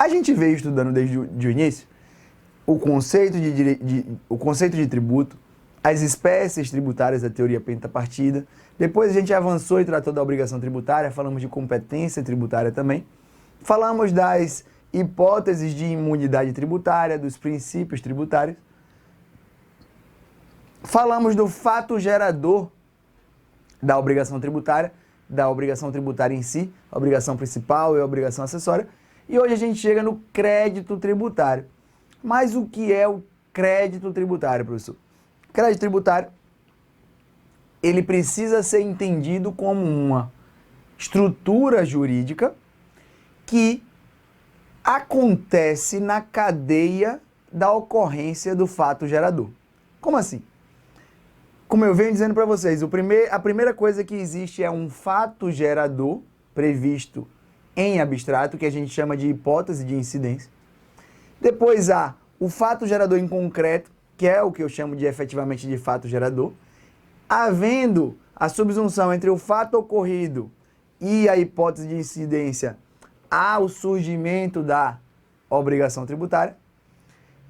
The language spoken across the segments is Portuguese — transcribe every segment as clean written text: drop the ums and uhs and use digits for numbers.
A gente veio estudando desde o início o conceito de tributo, as espécies tributárias da teoria pentapartida. Depois a gente avançou e tratou da obrigação tributária, falamos de competência tributária também. Falamos das hipóteses de imunidade tributária, dos princípios tributários. Falamos do fato gerador da obrigação tributária em si, a obrigação principal e a obrigação acessória. E hoje a gente chega no crédito tributário. Mas o que é o crédito tributário, professor? O crédito tributário, ele precisa ser entendido como uma estrutura jurídica que acontece na cadeia da ocorrência do fato gerador. Como assim? Como eu venho dizendo para vocês, a primeira coisa que existe é um fato gerador previsto em abstrato, que a gente chama de hipótese de incidência. Depois há o fato gerador em concreto, que é o que eu chamo de efetivamente de fato gerador. Havendo a subsunção entre o fato ocorrido e a hipótese de incidência, há o surgimento da obrigação tributária.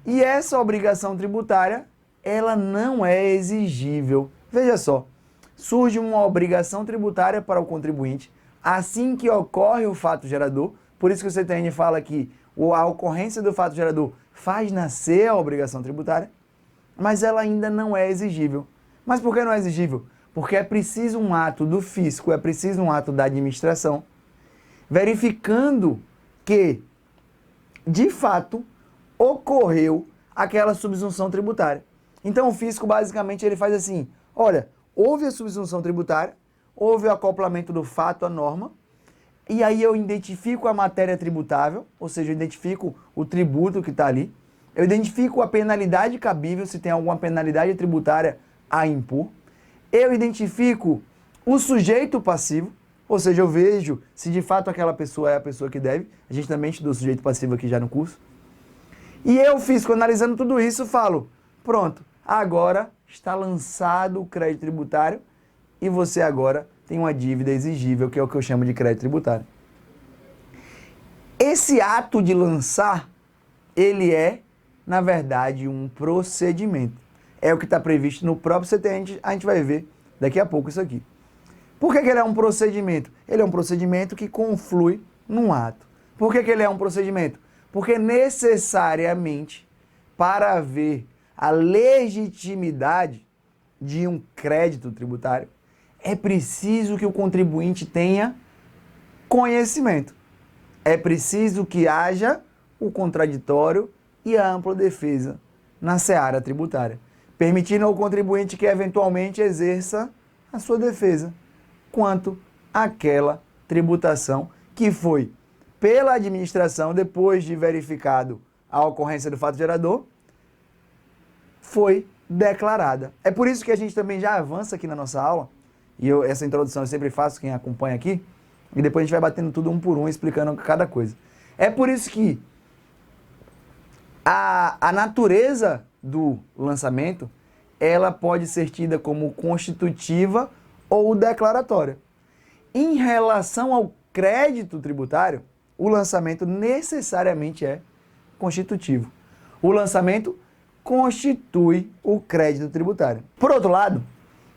E essa obrigação tributária, ela não é exigível. Veja só, surge uma obrigação tributária para o contribuinte assim que ocorre o fato gerador. Por isso que o CTN fala que a ocorrência do fato gerador faz nascer a obrigação tributária, mas ela ainda não é exigível. Mas por que não é exigível? Porque é preciso um ato do fisco, é preciso um ato da administração, verificando que, de fato, ocorreu aquela subsunção tributária. Então o fisco basicamente ele faz assim, olha, houve a subsunção tributária, houve o acoplamento do fato à norma, e aí eu identifico a matéria tributável, ou seja, eu identifico o tributo que está ali, eu identifico a penalidade cabível, se tem alguma penalidade tributária a impor, eu identifico o sujeito passivo, ou seja, eu vejo se de fato aquela pessoa é a pessoa que deve, a gente também estudou sujeito passivo aqui já no curso, e eu, fisco, analisando tudo isso, falo, pronto, agora está lançado o crédito tributário e você agora tem uma dívida exigível, que é o que eu chamo de crédito tributário. Esse ato de lançar, ele é, na verdade, um procedimento. É o que está previsto no próprio CTN, a gente vai ver daqui a pouco isso aqui. Por que ele é um procedimento? Ele é um procedimento que conflui num ato. Por que ele é um procedimento? Porque necessariamente, para haver a legitimidade de um crédito tributário, é preciso que o contribuinte tenha conhecimento. É preciso que haja o contraditório e a ampla defesa na seara tributária, permitindo ao contribuinte que eventualmente exerça a sua defesa quanto àquela tributação que foi pela administração, depois de verificado a ocorrência do fato gerador, foi declarada. É por isso que a gente também já avança aqui na nossa aula, e essa introdução eu sempre faço, quem acompanha aqui, e depois a gente vai batendo tudo um por um, explicando cada coisa. É por isso que a natureza do lançamento, ela pode ser tida como constitutiva ou declaratória. Em relação ao crédito tributário, o lançamento necessariamente é constitutivo. O lançamento constitui o crédito tributário. Por outro lado,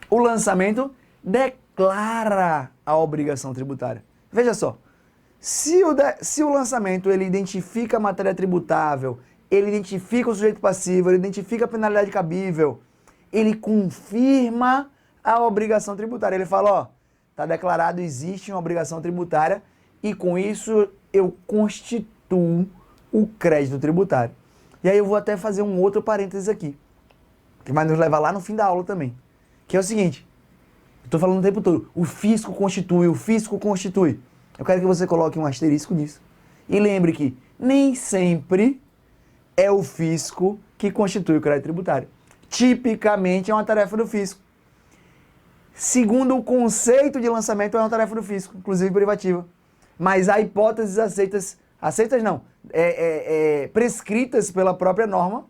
o lançamento declara a obrigação tributária. Veja só, se o lançamento ele identifica a matéria tributável, ele identifica o sujeito passivo, ele identifica a penalidade cabível, ele confirma a obrigação tributária. Ele fala, ó, está declarado, existe uma obrigação tributária e com isso eu constituo o crédito tributário. E aí eu vou até fazer um outro parênteses aqui, que vai nos levar lá no fim da aula também, que é o seguinte, eu estou falando o tempo todo, o fisco constitui, o fisco constitui. Eu quero que você coloque um asterisco nisso. E lembre que nem sempre é o fisco que constitui o crédito tributário. Tipicamente é uma tarefa do fisco. Segundo o conceito de lançamento, é uma tarefa do fisco, inclusive privativa. Mas há hipóteses prescritas pela própria norma,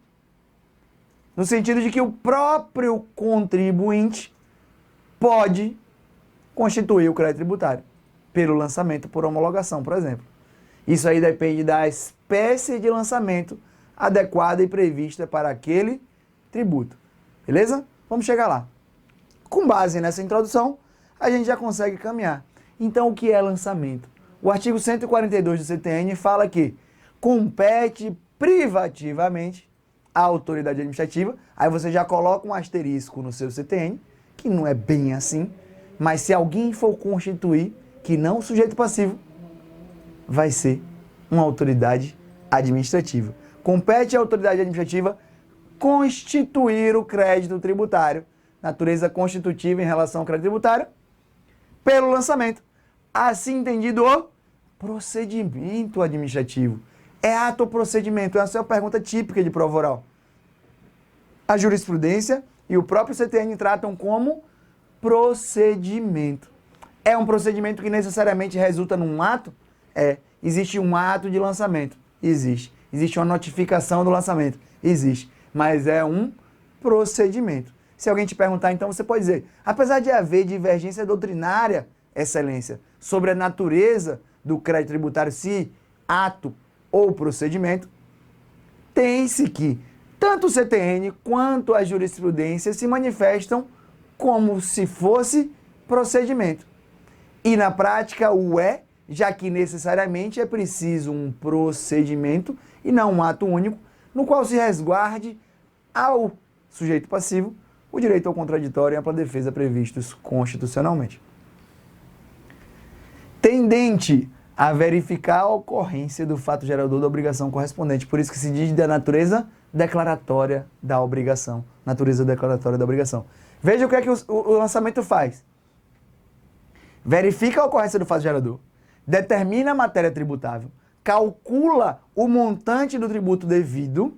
no sentido de que o próprio contribuinte pode constituir o crédito tributário pelo lançamento por homologação, por exemplo. Isso aí depende das espécie de lançamento adequada e prevista para aquele tributo. Beleza? Vamos chegar lá. Com base nessa introdução, a gente já consegue caminhar. Então, o que é lançamento? O artigo 142 do CTN fala que compete privativamente à autoridade administrativa. Aí você já coloca um asterisco no seu CTN, que não é bem assim, mas se alguém for constituir que não o sujeito passivo, vai ser uma autoridade administrativa. Compete à autoridade administrativa constituir o crédito tributário, natureza constitutiva em relação ao crédito tributário, pelo lançamento. Assim entendido o procedimento administrativo. É ato ou procedimento? Essa é uma pergunta típica de prova oral. A jurisprudência e o próprio CTN tratam como procedimento. É um procedimento que necessariamente resulta num ato? Existe um ato de lançamento? Existe. Existe uma notificação do lançamento? Existe. Mas é um procedimento. Se alguém te perguntar, então você pode dizer, apesar de haver divergência doutrinária, excelência, sobre a natureza do crédito tributário, se ato ou procedimento, tem-se que tanto o CTN quanto a jurisprudência se manifestam como se fosse procedimento. E na prática o é, já que necessariamente é preciso um procedimento e não um ato único, no qual se resguarde ao sujeito passivo o direito ao contraditório e ampla defesa previstos constitucionalmente. Tendente a verificar a ocorrência do fato gerador da obrigação correspondente. Por isso que se diz da natureza declaratória da obrigação. Natureza declaratória da obrigação. Veja o que é que o lançamento faz. Verifica a ocorrência do fato gerador, determina a matéria tributável, calcula o montante do tributo devido,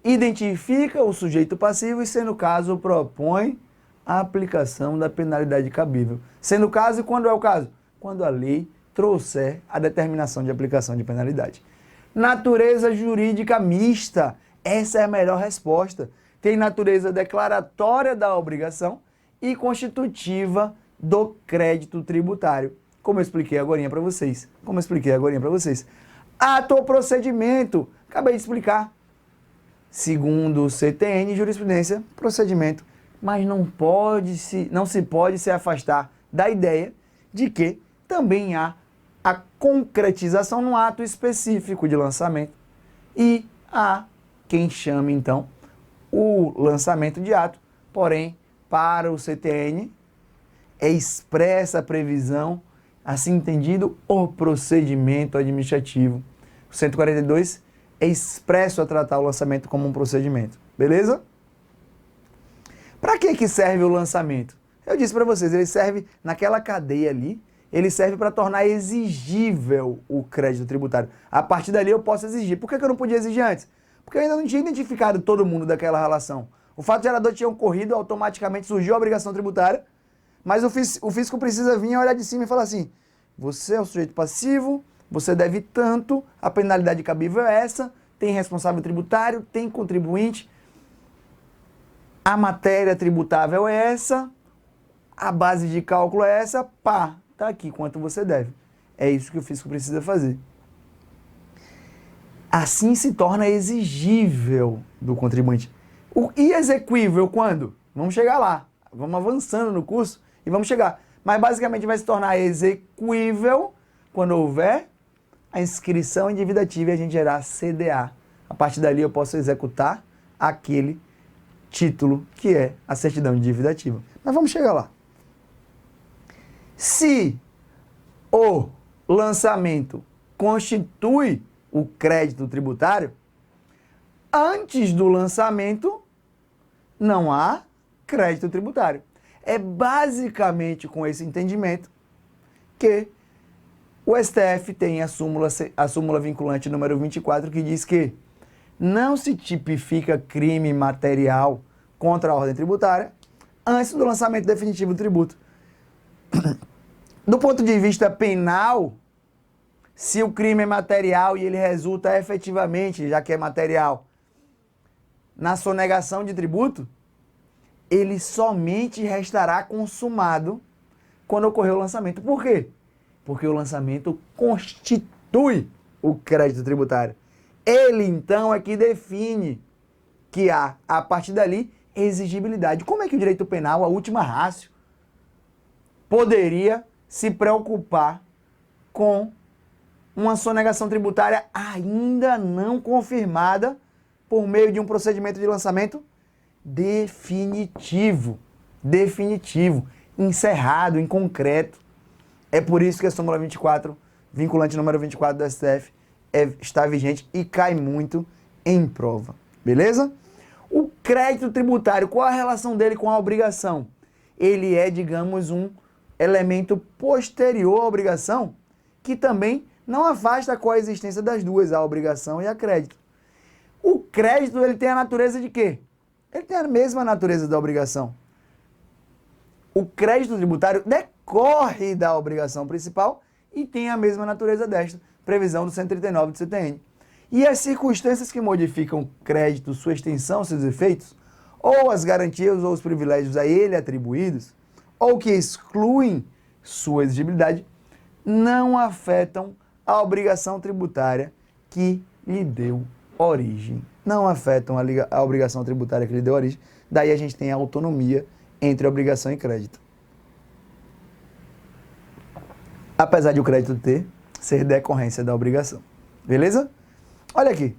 identifica o sujeito passivo e, sendo o caso, propõe a aplicação da penalidade cabível. Sendo o caso, e quando é o caso? Quando a lei trouxer a determinação de aplicação de penalidade. Natureza jurídica mista. Essa é a melhor resposta. Tem natureza declaratória da obrigação e constitutiva do crédito tributário. Como eu expliquei agorinha para vocês. Ato ou procedimento. Acabei de explicar. Segundo o CTN, jurisprudência, procedimento. Mas não se pode se afastar da ideia de que também há a concretização no ato específico de lançamento. E há quem chame, então, o lançamento de ato. Porém, para o CTN, é expressa a previsão, assim entendido, o procedimento administrativo. O 142 é expresso a tratar o lançamento como um procedimento. Beleza? Para que serve o lançamento? Eu disse para vocês, ele serve naquela cadeia ali, ele serve para tornar exigível o crédito tributário. A partir dali eu posso exigir. Por que eu não podia exigir antes? Porque eu ainda não tinha identificado todo mundo daquela relação. O fato gerador tinha ocorrido, automaticamente surgiu a obrigação tributária, mas o fisco precisa vir, olhar de cima e falar assim, você é o sujeito passivo, você deve tanto, a penalidade cabível é essa, tem responsável tributário, tem contribuinte, a matéria tributável é essa, a base de cálculo é essa, pá, tá aqui quanto você deve. É isso que o fisco precisa fazer. Assim se torna exigível do contribuinte. O inexequível quando? Vamos chegar lá. Vamos avançando no curso e vamos chegar. Mas basicamente vai se tornar exequível quando houver a inscrição em dívida ativa e a gente gerar CDA. A partir dali eu posso executar aquele título que é a certidão de dívida ativa. Mas vamos chegar lá. Se o lançamento constitui o crédito tributário, antes do lançamento não há crédito tributário. É basicamente com esse entendimento que o STF tem a súmula vinculante número 24, que diz que não se tipifica crime material contra a ordem tributária antes do lançamento definitivo do tributo. Do ponto de vista penal, se o crime é material e ele resulta efetivamente, já que é material, na sonegação de tributo, ele somente restará consumado quando ocorrer o lançamento. Por quê? Porque o lançamento constitui o crédito tributário. Ele, então, é que define que há, a partir dali, exigibilidade. Como é que o direito penal, a última ratio, poderia se preocupar com uma sonegação tributária ainda não confirmada por meio de um procedimento de lançamento definitivo, encerrado, em concreto? É por isso que a súmula 24, vinculante número 24 do STF, está vigente e cai muito em prova. Beleza? O crédito tributário, qual a relação dele com a obrigação? Ele é, digamos, um elemento posterior à obrigação, que também não afasta a coexistência das duas, a obrigação e a crédito. O crédito, ele tem a natureza de quê? Ele tem a mesma natureza da obrigação. O crédito tributário decorre da obrigação principal e tem a mesma natureza desta, previsão do 139 do CTN. E as circunstâncias que modificam o crédito, sua extensão, seus efeitos, ou as garantias ou os privilégios a ele atribuídos, ou que excluem sua exigibilidade, não afetam a obrigação tributária que lhe deu origem. Não afetam a obrigação tributária que lhe deu origem. Daí a gente tem a autonomia entre obrigação e crédito. Apesar de o crédito ser decorrência da obrigação. Beleza? Olha aqui.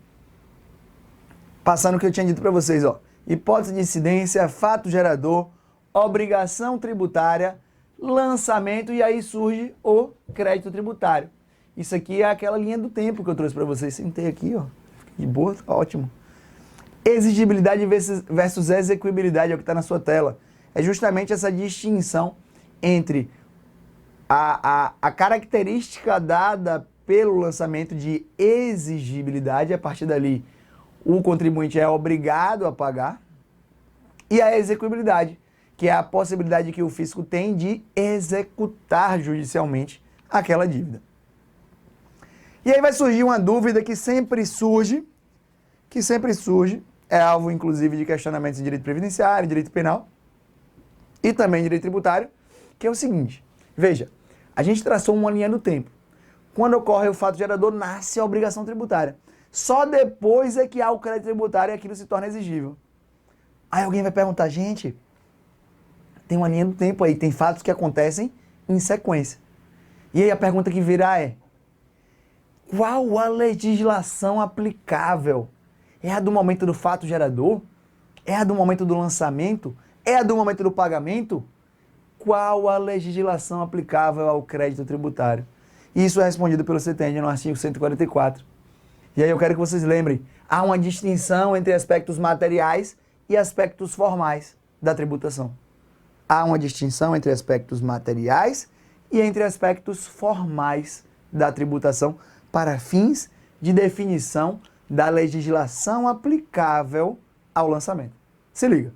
Passando o que eu tinha dito para vocês, ó. Hipótese de incidência, fato gerador, obrigação tributária, lançamento, e aí surge o crédito tributário. Isso aqui é aquela linha do tempo que eu trouxe para vocês. Sentei aqui, ó. De boa, ótimo. Exigibilidade versus execuibilidade é o que está na sua tela. É justamente essa distinção entre a característica dada pelo lançamento de exigibilidade, a partir dali o contribuinte é obrigado a pagar, e a execuibilidade, que é a possibilidade que o fisco tem de executar judicialmente aquela dívida. E aí vai surgir uma dúvida que sempre surge, é alvo inclusive de questionamentos de direito previdenciário, direito penal e também direito tributário, que é o seguinte: veja, a gente traçou uma linha do tempo. Quando ocorre o fato gerador, nasce a obrigação tributária. Só depois é que há o crédito tributário e aquilo se torna exigível. Aí alguém vai perguntar, gente, tem uma linha do tempo aí, tem fatos que acontecem em sequência. E aí a pergunta que virá é: qual a legislação aplicável? É a do momento do fato gerador? É a do momento do lançamento? É a do momento do pagamento? Qual a legislação aplicável ao crédito tributário? Isso é respondido pelo CTN no artigo 144. E aí eu quero que vocês lembrem, há uma distinção entre aspectos materiais e aspectos formais da tributação. Há uma distinção entre aspectos materiais e entre aspectos formais da tributação para fins de definição da legislação aplicável ao lançamento. Se liga.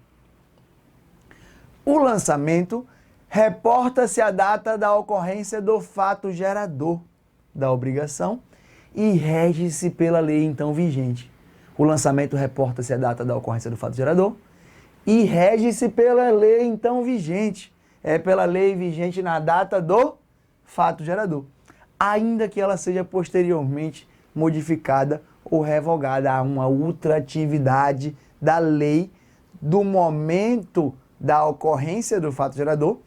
O lançamento reporta-se a data da ocorrência do fato gerador da obrigação e rege-se pela lei então vigente. O lançamento reporta-se a data da ocorrência do fato gerador e rege-se pela lei então vigente. É pela lei vigente na data do fato gerador, ainda que ela seja posteriormente modificada ou revogada. Há uma ultratividade da lei do momento da ocorrência do fato gerador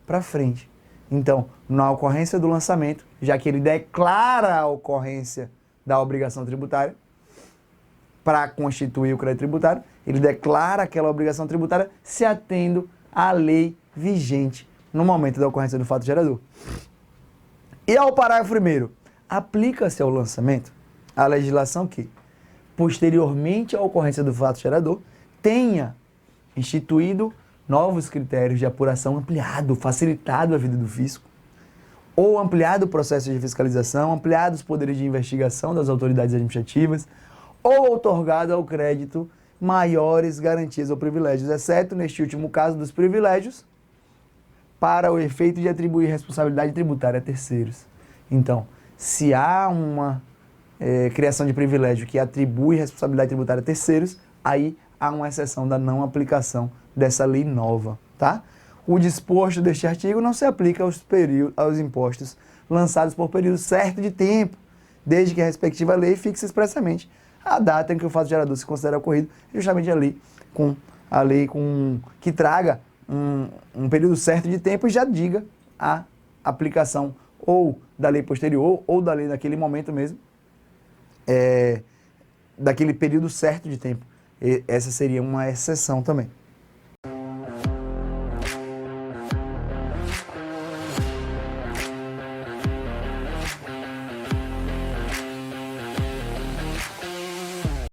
para frente. Então, na ocorrência do lançamento, já que ele declara a ocorrência da obrigação tributária, para constituir o crédito tributário, ele declara aquela obrigação tributária se atendo à lei vigente no momento da ocorrência do fato gerador. E ao parágrafo 1º, aplica-se ao lançamento a legislação que, posteriormente à ocorrência do fato gerador, tenha instituído novos critérios de apuração ampliado, facilitado a vida do fisco, ou ampliado o processo de fiscalização, ampliado os poderes de investigação das autoridades administrativas, ou outorgado ao crédito maiores garantias ou privilégios, exceto, neste último caso, dos privilégios, para o efeito de atribuir responsabilidade tributária a terceiros. Então, se há uma criação de privilégio que atribui responsabilidade tributária a terceiros, aí há uma exceção da não aplicação dessa lei nova, tá? O disposto deste artigo não se aplica aos impostos lançados por período certo de tempo, desde que a respectiva lei fixe expressamente a data em que o fato gerador se considera ocorrido, justamente a lei que traga um período certo de tempo e já diga a aplicação ou da lei posterior ou da lei daquele momento mesmo, daquele período certo de tempo. Essa seria uma exceção também.